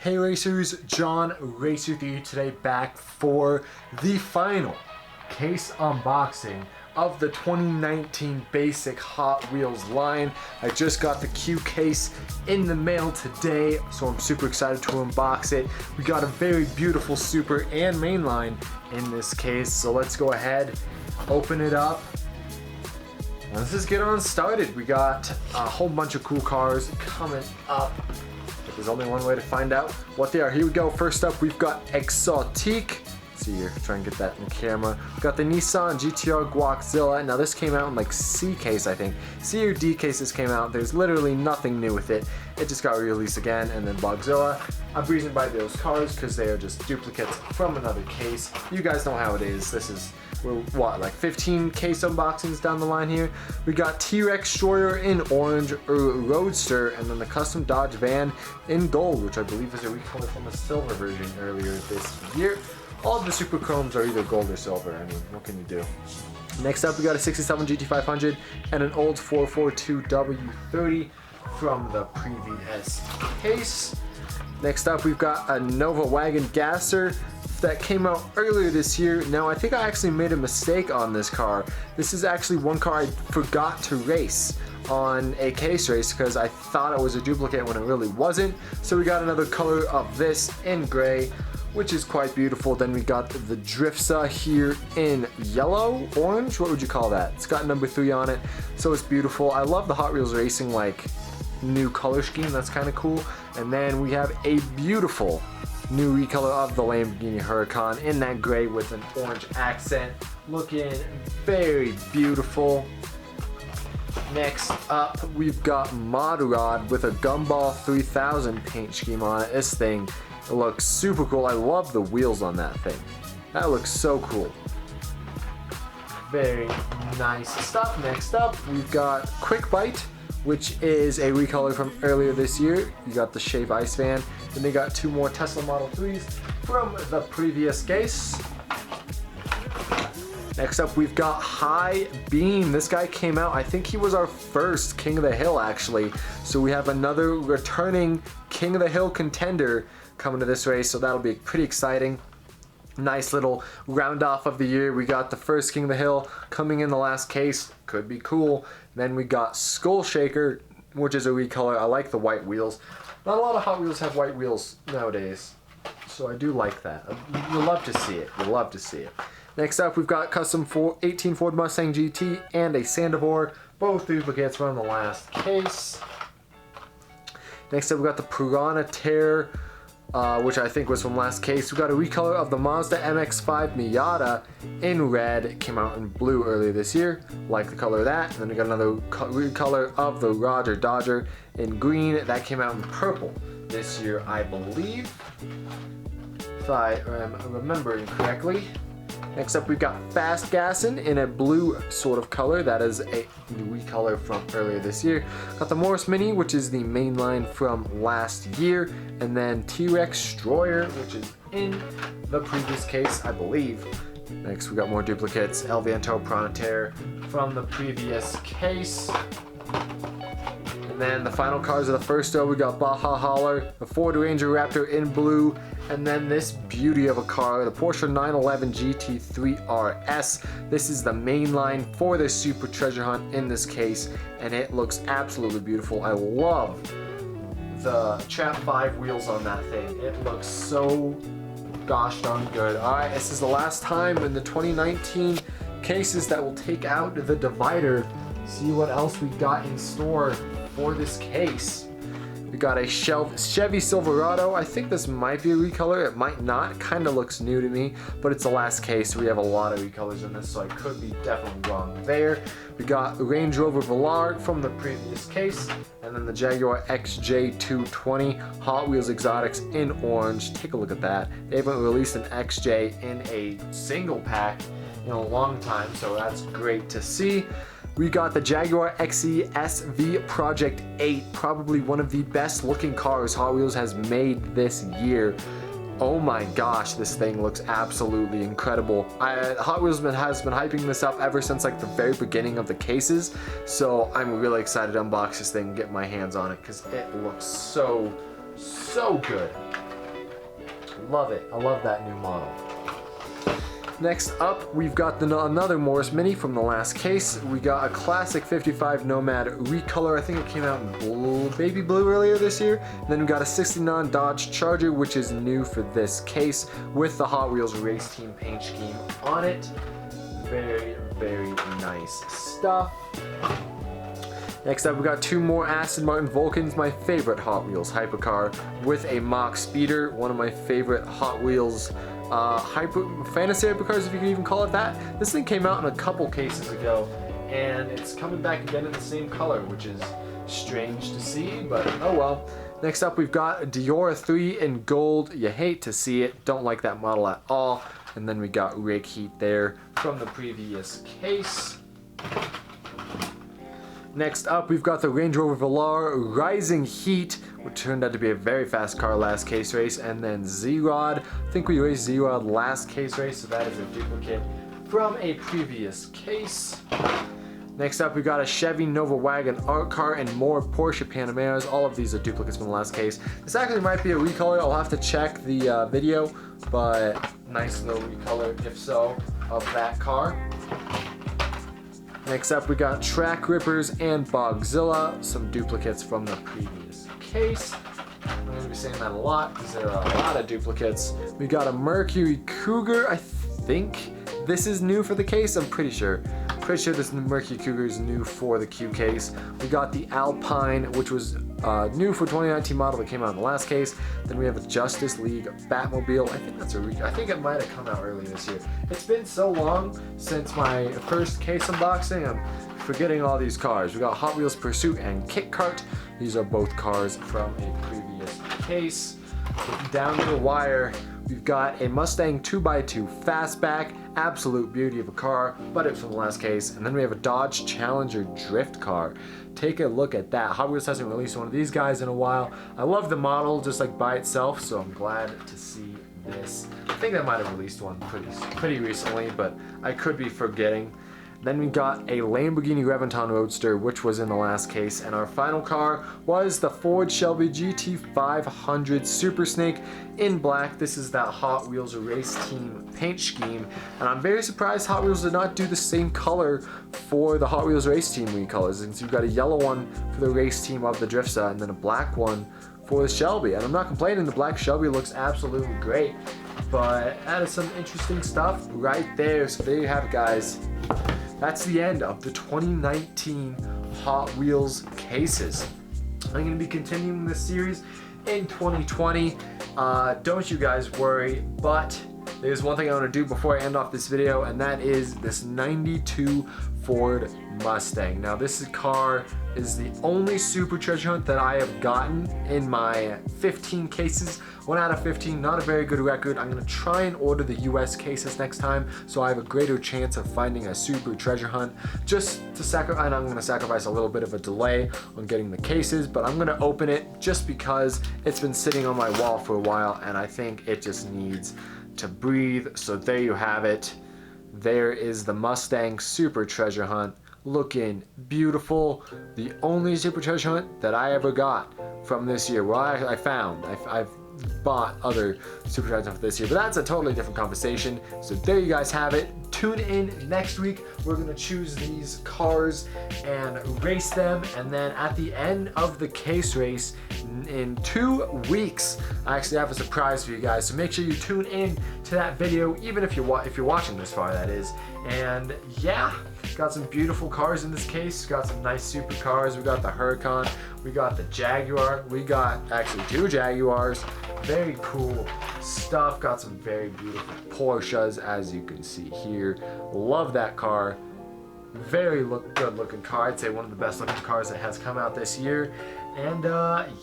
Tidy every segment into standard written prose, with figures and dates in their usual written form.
Hey racers, John Racer with you today, back for the final case unboxing of the 2019 Basic Hot Wheels line. I just got the Q case in the mail today, so I'm super excited to unbox it. We got a very beautiful Super and Mainline in this case, so let's go ahead, open it up. Let's just get on started. We got a whole bunch of cool cars coming up. There's only one way to find out what they are. Here we go. First up, we've got Exotique. Let's see here, try and get that in camera. We've got the Nissan GTR Guaczilla. Now this came out in like C case, I think. C or D cases came out. There's literally nothing new with it. It just got released again. And then Bogzilla. I'm breezing by those cars because they are just duplicates from another case. You guys know how it is. We're what, like 15 case unboxings down the line here. We got T-Rex Destroyer in orange, Roadster, and then the custom Dodge van in gold, which I believe is a recolor from a silver version earlier this year. All of the Super Chromes are either gold or silver. I mean, what can you do? Next up, we got a 67 GT500 and an old 442 W30 from the previous case. Next up, we've got a Nova Wagon Gasser that came out earlier this year. Now, I think I actually made a mistake on this car. This is actually one car I forgot to race on a case race because I thought it was a duplicate when it really wasn't. So we got another color of this in gray, which is quite beautiful. Then we got the Driftsa here in yellow, orange, what would you call that? It's got number 3 on it, so it's beautiful. I love the Hot Wheels Racing like new color scheme, that's kind of cool. And then we have a beautiful new recolor of the Lamborghini Huracan in that gray with an orange accent, looking very beautiful. Next up, we've got Mod Rod with a Gumball 3000 paint scheme on it. This thing, it looks super cool. I love the wheels on that thing. That looks so cool. Very nice stuff. Next up, we've got Quick Bite, which is a recolor from earlier this year. You got the Shave Ice van. Then they got 2 more Tesla Model 3s from the previous case. Next up, we've got High Beam. This guy came out, I think he was our first King of the Hill actually. So we have another returning King of the Hill contender coming to this race, so that'll be pretty exciting. Nice little round off of the year. We got the first King of the Hill coming in the last case. Could be cool. Then we got Skull Shaker, which is a recolor. I like the white wheels. Not a lot of Hot Wheels have white wheels nowadays, so I do like that. You love to see it. You love to see it. Next up, we've got custom 18 Ford Mustang GT and a Sandivore, both duplicates from the last case. Next up, we got the Piranha Terror, which I think was from last case. We got a recolor of the Mazda MX-5 Miata in red. It came out in blue earlier this year. Like the color of that. And then we got another recolor of the Roger Dodger in green. That came out in purple this year, I believe, if I am remembering correctly. Next up, we've got Fast Gassin in a blue sort of color. That is a recolor from earlier this year. Got the Morris Mini, which is the main line from last year. And then T-Rex Destroyer, which is in the previous case, I believe. Next, we got more duplicates. El Viento Piranha Terror from the previous case. And then the final cars of the first row, we got Baja Holler, the Ford Ranger Raptor in blue, and then this beauty of a car, the Porsche 911 GT3 RS. This is the main line for the Super Treasure Hunt in this case, and it looks absolutely beautiful. I love the Trap 5 wheels on that thing. It looks so gosh darn good. Alright, this is the last time in the 2019 cases that will take out the divider. See what else we got in store for this case. We got a Chevy Silverado. I think this might be a recolor. It might not. It kind of looks new to me, but it's the last case. We have a lot of recolors in this, so I could be definitely wrong there. We got Range Rover Velar from the previous case, and then the Jaguar XJ220 Hot Wheels Exotics in orange. Take a look at that. They haven't released an XJ in a single pack in a long time, so that's great to see. We got the Jaguar XE SV Project 8, probably one of the best looking cars Hot Wheels has made this year. Oh my gosh, this thing looks absolutely incredible. Hot Wheels has been hyping this up ever since like the very beginning of the cases, so I'm really excited to unbox this thing and get my hands on it because it looks so good. Love it. I love that new model. Next up, we've got another Morris Mini from the last case. We got a classic 55 Nomad recolor. I think it came out in baby blue earlier this year. And then we got a 69 Dodge Charger, which is new for this case, with the Hot Wheels Race Team paint scheme on it. Very, very nice stuff. Next up, we got two more Aston Martin Vulcans, my favorite Hot Wheels hypercar, with a Mach Speeder, one of my favorite Hot Wheels fantasy hypercars, if you can even call it that. This thing came out in a couple cases ago, and it's coming back again in the same color, which is strange to see, but oh well. Next up, we've got Dior 3 in gold. You hate to see it, don't like that model at all. And then we got Rake Heat there from the previous case. Next up, we've got the Range Rover Velar Rising Heat, which turned out to be a very fast car last case race, and then Z-Rod. I think we raced Z-Rod last case race, so that is a duplicate from a previous case. Next up, we got a Chevy Nova Wagon Art Car and more Porsche Panameras. All of these are duplicates from the last case. This actually might be a recolor. I'll have to check the video, but nice little recolor, if so, of that car. Next up, we got Track Rippers and Bogzilla, some duplicates from the previous case. I'm going to be saying that a lot because there are a lot of duplicates. We got a Mercury Cougar. I think this is new for the case. I'm pretty sure. Pretty sure this Mercury Cougar is new for the Q case. We got the Alpine, which was new for 2019 model that came out in the last case. Then we have a Justice League Batmobile. I think that's I think it might have come out early this year. It's been so long since my first case unboxing, I'm forgetting all these cars. We got Hot Wheels Pursuit and Kit Kart. These are both cars from a previous case. Down to the wire, we've got a Mustang 2x2 Fastback, absolute beauty of a car, but it's from the last case. And then we have a Dodge Challenger Drift car. Take a look at that. Hot Wheels hasn't released one of these guys in a while. I love the model just like by itself, so I'm glad to see this. I think they might have released one pretty recently, but I could be forgetting. Then we got a Lamborghini Reventon Roadster, which was in the last case, and our final car was the Ford Shelby GT500 Super Snake in black. This is that Hot Wheels Race Team paint scheme, and I'm very surprised Hot Wheels did not do the same color for the Hot Wheels Race Team recolors. And so you've got a yellow one for the Race Team of the Driftsa, and then a black one for the Shelby. And I'm not complaining, the black Shelby looks absolutely great, but that is some interesting stuff right there. So there you have it, guys. That's the end of the 2019 Hot Wheels cases. I'm going to be continuing this series in 2020. Don't you guys worry, but there's one thing I want to do before I end off this video, and that is this 92 Ford Mustang. Now this car is the only Super Treasure Hunt that I have gotten in my 15 cases. 1 out of 15, not a very good record. I'm going to try and order the US cases next time so I have a greater chance of finding a Super Treasure Hunt. Just to sacrifice, and I'm going to sacrifice a little bit of a delay on getting the cases, but I'm going to open it just because it's been sitting on my wall for a while and I think it just needs to breathe. So there you have it. There is the Mustang Super Treasure Hunt, looking beautiful. The only Super Treasure Hunt that I ever got from this year. Well, I found. I've bought other Super Treasure Hunts this year, but that's a totally different conversation. So there you guys have it. Tune in next week. We're gonna choose these cars and race them, and then at the end of the case race in 2 weeks, I actually have a surprise for you guys. So make sure you tune in to that video, even if you're watching this far, that is. And yeah, got some beautiful cars in this case. Got some nice super cars. We got the Huracan, we got the Jaguar, we got actually 2 Jaguars. Very cool stuff. Got some very beautiful Porsches, as you can see here. Love that car. Very good looking car. I'd say one of the best looking cars that has come out this year. And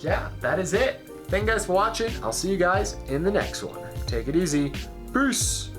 yeah, that is it. Thank you guys for watching. I'll see you guys in the next one. Take it easy. Peace.